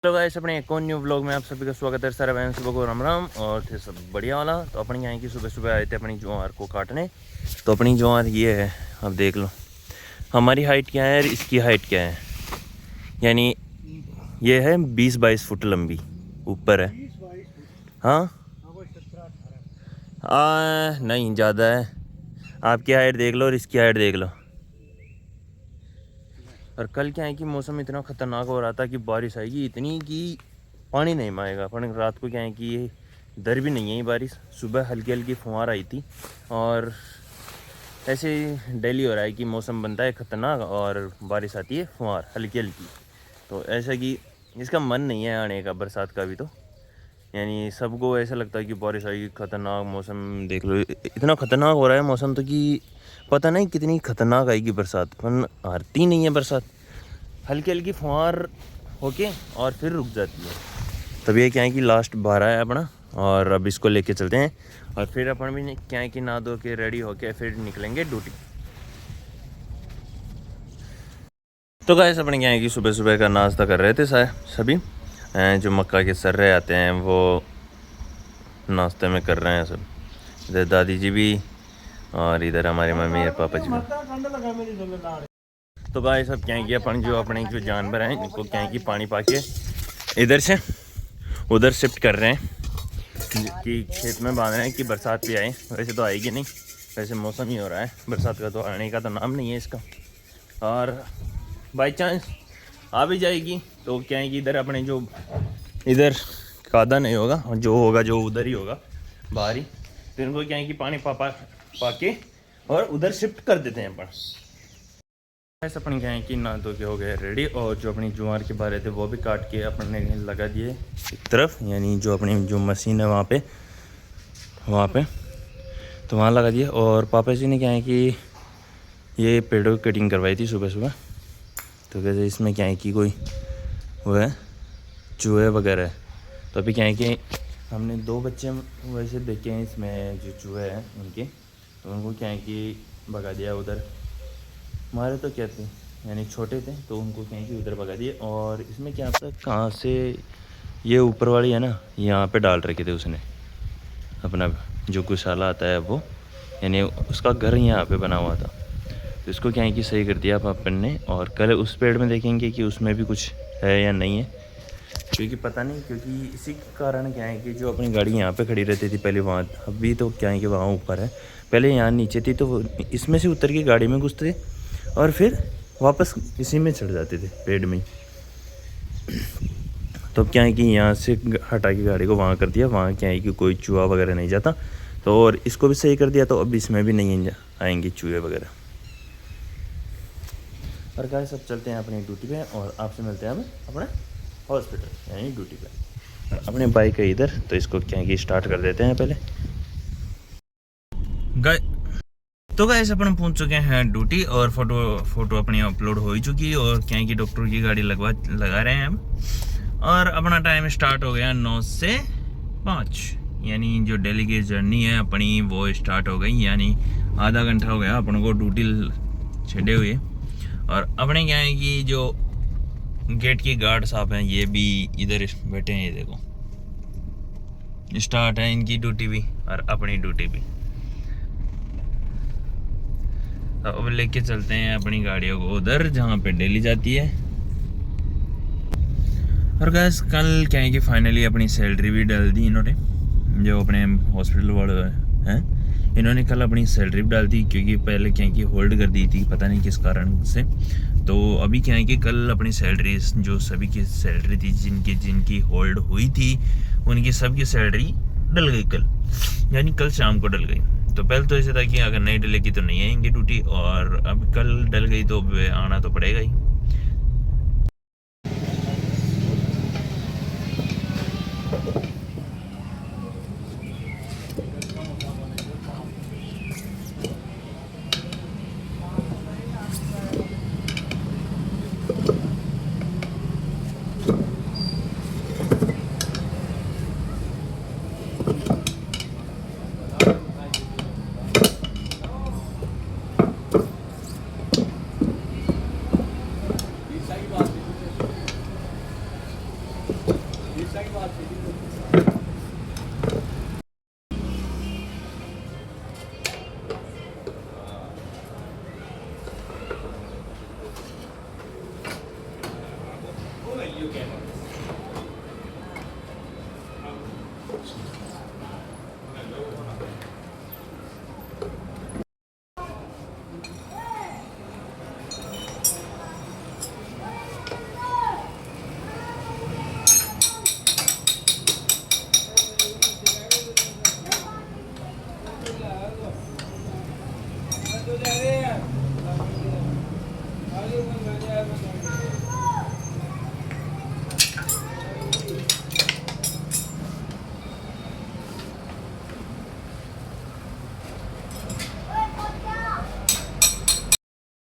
तो गाइस अपने एक और न्यू व्लॉग में आप सभी का स्वागत है। सारे बहन सुबह को राम राम और थे सब बढ़िया वाला। तो अपनी यहाँ की सुबह सुबह आए थे अपनी ज्वार को काटने। तो अपनी ज्वार ये है, अब देख लो हमारी हाइट क्या है और इसकी हाइट क्या है। यानी ये है 20-22 फुट लंबी ऊपर है। हाँ नहीं ज़्यादा है। आपकी हाइट देख लो और इसकी हाइट देख लो। और कल क्या है कि मौसम इतना ख़तरनाक हो रहा था कि बारिश आएगी इतनी कि पानी नहीं माएगा। पर रात को क्या है कि ये डर भी नहीं है ये बारिश। सुबह हल्की हल्की फुहार आई थी और ऐसे डेली हो रहा है कि मौसम बनता है ख़तरनाक और बारिश आती है फुहार हल्की हल्की। तो ऐसा कि इसका मन नहीं है आने का बरसात का भी। तो यानी सबको ऐसा लगता है कि बारिश आएगी ख़तरनाक मौसम। देख लो इतना ख़तरनाक हो रहा है मौसम तो कि पता नहीं कितनी ख़तरनाक आएगी बरसात, पर आती नहीं है बरसात। हल्की हल्की फुहार होके और फिर रुक जाती है। तब ये क्या है कि लास्ट 12 है अपना और अब इसको लेके चलते हैं और फिर अपन भी क्या है कि नहा धो के रेडी होके फिर निकलेंगे ड्यूटी। तो गाइस अपने क्या है कि सुबह सुबह का नाश्ता कर रहे थे सभी जो मक्का के सर्रे आते हैं वो नाश्ते में कर रहे हैं सब। इधर दादी जी भी और इधर हमारे मम्मी और पापा जी भी। तो भाई सब क्या है कि अपन जो जानवर हैं इनको क्या है कि पानी पाके इधर से उधर शिफ्ट कर रहे हैं कि खेत में बांध रहे हैं कि बरसात भी आए। वैसे तो आएगी नहीं, वैसे मौसम ही हो रहा है बरसात का, तो आने का तो नाम नहीं है इसका। और बाई चांस आ भी जाएगी तो क्या है कि इधर अपने जो इधर कादा नहीं होगा, जो होगा जो उधर ही होगा बाहर ही। तो इनको क्या है कि पानी पाके और उधर शिफ्ट कर देते हैं अपन। ऐसा अपन क्या है कि ना धो के हो गए रेडी और जो अपनी ज्वार के बारे थे वो भी काट के अपन ने लगा दिए एक तरफ। यानी जो अपनी जो मशीन है वहाँ पे तो वहाँ लगा दिया। और पापा जी ने क्या है कि ये पेड़ों की कटिंग करवाई थी सुबह सुबह। तो कैसे इसमें क्या है कि कोई वो है चूहे वगैरह है। तो अभी क्या है कि हमने 2 बच्चे वैसे देखे हैं इसमें जो चूहे हैं उनके, तो उनको क्या है कि भगा दिया उधर। हमारे तो क्या थे यानी छोटे थे तो उनको कहीं कि उधर भगा दिए। और इसमें क्या था कहाँ से ये ऊपर वाली है ना यहाँ पे डाल रखे थे उसने अपना जो गौशाला आता है वो, यानी उसका घर यहाँ पे बना हुआ था। तो इसको क्या है कि सही कर दिया पापन ने। और कल उस पेड़ में देखेंगे कि उसमें भी कुछ है या नहीं है, क्योंकि पता नहीं, क्योंकि इसी के कारण क्या है कि जो अपनी गाड़ी यहाँ पे खड़ी रहती थी पहले वहाँ, अभी तो क्या है कि वहाँ ऊपर है, पहले यहाँ नीचे थी। तो इसमें से उतर के गाड़ी में घुसते और फिर वापस इसी में चढ़ जाते थे पेड़ में। तो क्या है कि यहाँ से हटा के गाड़ी को वहाँ कर दिया, वहाँ क्या है कि कोई चूहा वगैरह नहीं जाता। तो और इसको भी सही कर दिया तो अब इसमें भी नहीं आएंगे चूहे वगैरह। और गाइस सब चलते हैं अपनी ड्यूटी पे और आपसे मिलते हैं हम अपने हॉस्पिटल यानी ड्यूटी पे। अपने बाइक है इधर तो इसको क्या है कि स्टार्ट कर देते हैं पहले। तो गाइस अपन पहुंच चुके हैं ड्यूटी और फोटो अपनी अपलोड हो ही चुकी है। और क्या है कि डॉक्टर की गाड़ी लगा रहे हैं हम। और अपना टाइम स्टार्ट हो गया 9 से 5, यानी जो डेली की जर्नी है अपनी वो स्टार्ट हो गई। यानी आधा घंटा हो गया अपन को ड्यूटी छेड़े हुए। और अपने क्या है कि जो गेट की गार्ड साहब हैं ये भी इधर बैठे हैं, ये देखो स्टार्ट है इनकी ड्यूटी भी और अपनी ड्यूटी भी। अब लेके चलते हैं अपनी गाड़ियों को उधर जहाँ पे डेली जाती है। और गैस कल क्या है कि फाइनली अपनी सैलरी भी डाल दी इन्होंने, जो अपने हॉस्पिटल वाले हैं इन्होंने कल अपनी सैलरी भी डाल दी। क्योंकि पहले क्या है कि होल्ड कर दी थी पता नहीं किस कारण से। तो अभी क्या है कि कल अपनी सैलरी जो सभी की सैलरी थी जिनकी होल्ड हुई थी उनकी सबकी सैलरी डल गई कल, यानी कल शाम को डल गई। तो पहले तो ऐसे था कि अगर नहीं डलेगी तो नहीं आएंगे ड्यूटी, और अब कल डल गई तो आना तो पड़ेगा ही।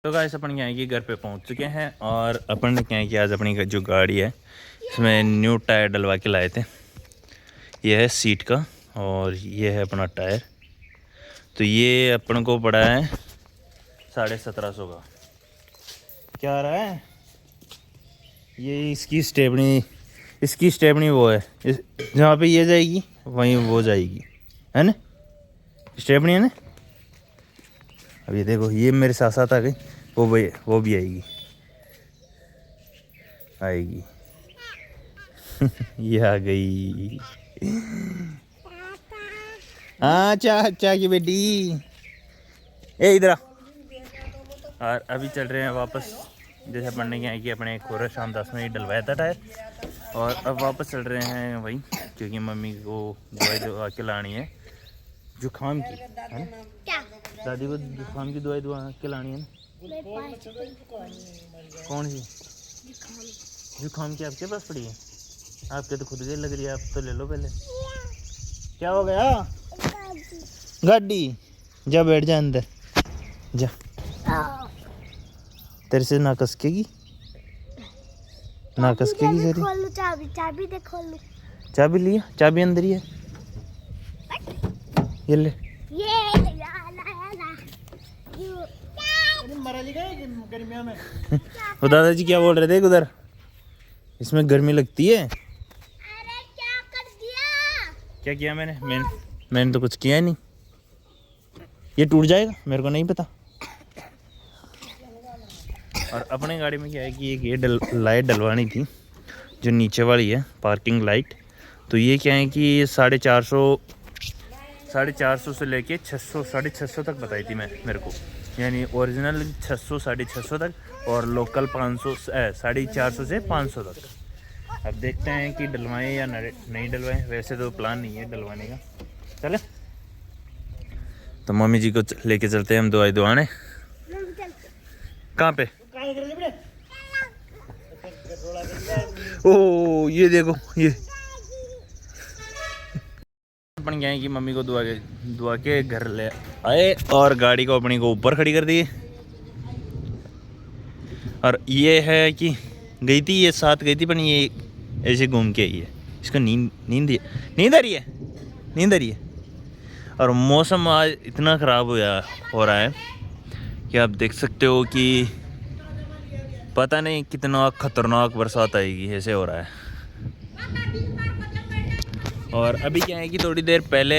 तो गाइस अपन यहाँ की घर पे पहुँच चुके हैं और अपन ने क्या है कि आज अपनी जो गाड़ी है इसमें न्यू टायर डलवा के लाए थे। ये है सीट का और ये है अपना टायर। तो ये अपन को पड़ा है 1750 का। क्या आ रहा है ये इसकी स्टेपनी वो है जहाँ पे ये जाएगी वहीं वो जाएगी, है ना? स्टेपनी है ना। अब ये देखो ये मेरे साथ साथ आ गई, वो भी आएगी ये आ गई। हाँ चा की बेटी ए इधर आ। और अभी चल रहे हैं वापस, जैसे पढ़ने के हैं कि अपने खोरा शाम 10 मिनट डलवाया था टायर और अब वापस चल रहे हैं वहीं, क्योंकि मम्मी को दवाई दवा के लानी है जुकाम की, है ना? दादी को जुकाम की दवाई दवा के लानी है ना। कौन सी जुकाम की आपके पास पड़ी है? आपके तो खुद के लग रही है, आप तो ले लो पहले। क्या हो गया? गाड़ी जा बैठ जा अंदर जा, तेरे से ना कसकेगी सरी। चाबी दे खोलू। चाबी लिया, चाबी अंदर ही है, ये ले। वो दादाजी क्या बोल रहे थे उधर, इसमें गर्मी लगती है। अरे क्या कर दिया? क्या किया मैंने तो कुछ किया ही नहीं। ये टूट जाएगा, मेरे को नहीं पता। और अपने गाड़ी में क्या है कि एक ये लाइट डलवानी थी जो नीचे वाली है, पार्किंग लाइट। तो ये क्या है कि 450 से लेके 600 650 तक बताई थी मेरे को, यानी ओरिजिनल 600 650 तक और लोकल 500 450 से 500 तक। अब देखते हैं कि डलवाएं या नहीं डलवाएं। वैसे तो प्लान नहीं है डलवाने का। चले तो मम्मी जी को लेके चलते हैं हम दवाई दवाने। कहाँ पे? ओ ये देखो ये अपन क्या है कि मम्मी को दुआ के घर ले आए और गाड़ी को अपनी को ऊपर खड़ी कर दी। और ये है कि गई थी, ये साथ गई थी पर ये ऐसे घूम के आई है। इसको नींद आ रही है। और मौसम आज इतना ख़राब हो रहा है कि आप देख सकते हो कि पता नहीं कितना ख़तरनाक बरसात आएगी, ऐसे हो रहा है। और अभी क्या है कि थोड़ी देर पहले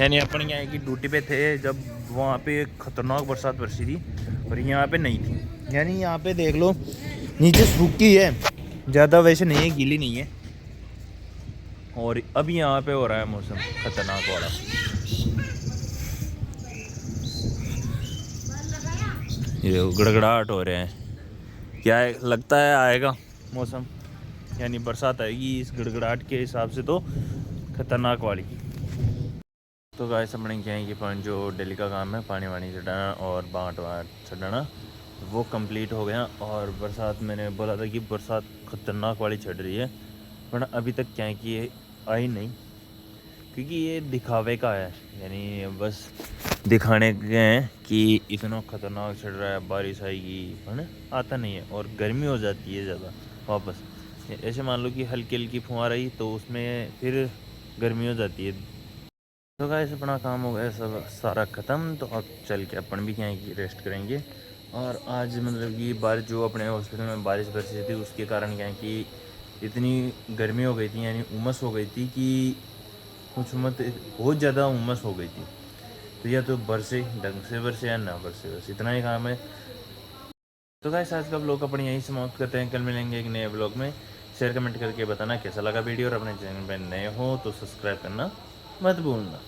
यानी अपन क्या है कि ड्यूटी पे थे जब वहाँ पे ख़तरनाक बरसात बरसी थी और यहाँ पे नहीं थी। यानी यहाँ पे देख लो नीचे सूखी है, ज़्यादा वैसे नहीं है, गीली नहीं है। और अभी यहाँ पे हो रहा है मौसम ख़तरनाक वाला। ये गड़गड़ाहट हो रहे हैं, क्या है लगता है आएगा मौसम, यानी बरसात आएगी इस गड़गड़ाहट के हिसाब से तो ख़तरनाक वाली। तो गाइस अपने क्या है कि जो डेली का काम है पानी वानी चढ़ाना और बाट चढ़ाना वो कंप्लीट हो गया। और बरसात मैंने बोला था कि बरसात ख़तरनाक वाली चढ़ रही है, वरना अभी तक क्या है कि ये आई नहीं, क्योंकि ये दिखावे का है, यानी बस दिखाने के हैं कि इतना ख़तरनाक चढ़ रहा है, बारिश आएगी, है ना? आता नहीं है और गर्मी हो जाती है ज़्यादा वापस। ऐसे मान लो कि हल्की हल्की फुहार आई तो उसमें फिर गर्मी हो जाती है। तो गाइस अपना काम हो गया सब सारा ख़त्म। तो अब चल के अपन भी क्या है कि रेस्ट करेंगे। और आज मतलब कि बारिश जो अपने हॉस्पिटल में बारिश बरसी थी उसके कारण क्या है कि इतनी गर्मी हो गई थी, यानी उमस हो गई थी कि कुछ मत, बहुत ज़्यादा उमस हो गई थी। तो या तो बरसे, ढंग से बरसे या ना बरसे, बस इतना ही काम है। तो गाइस आज का ब्लॉग अपनी यहीं समाप्त करते हैं। कल मिलेंगे एक नए ब्लॉग में। शेयर कमेंट करके बताना कैसा लगा वीडियो, और अपने चैनल पर नए हो तो सब्सक्राइब करना मत भूलना।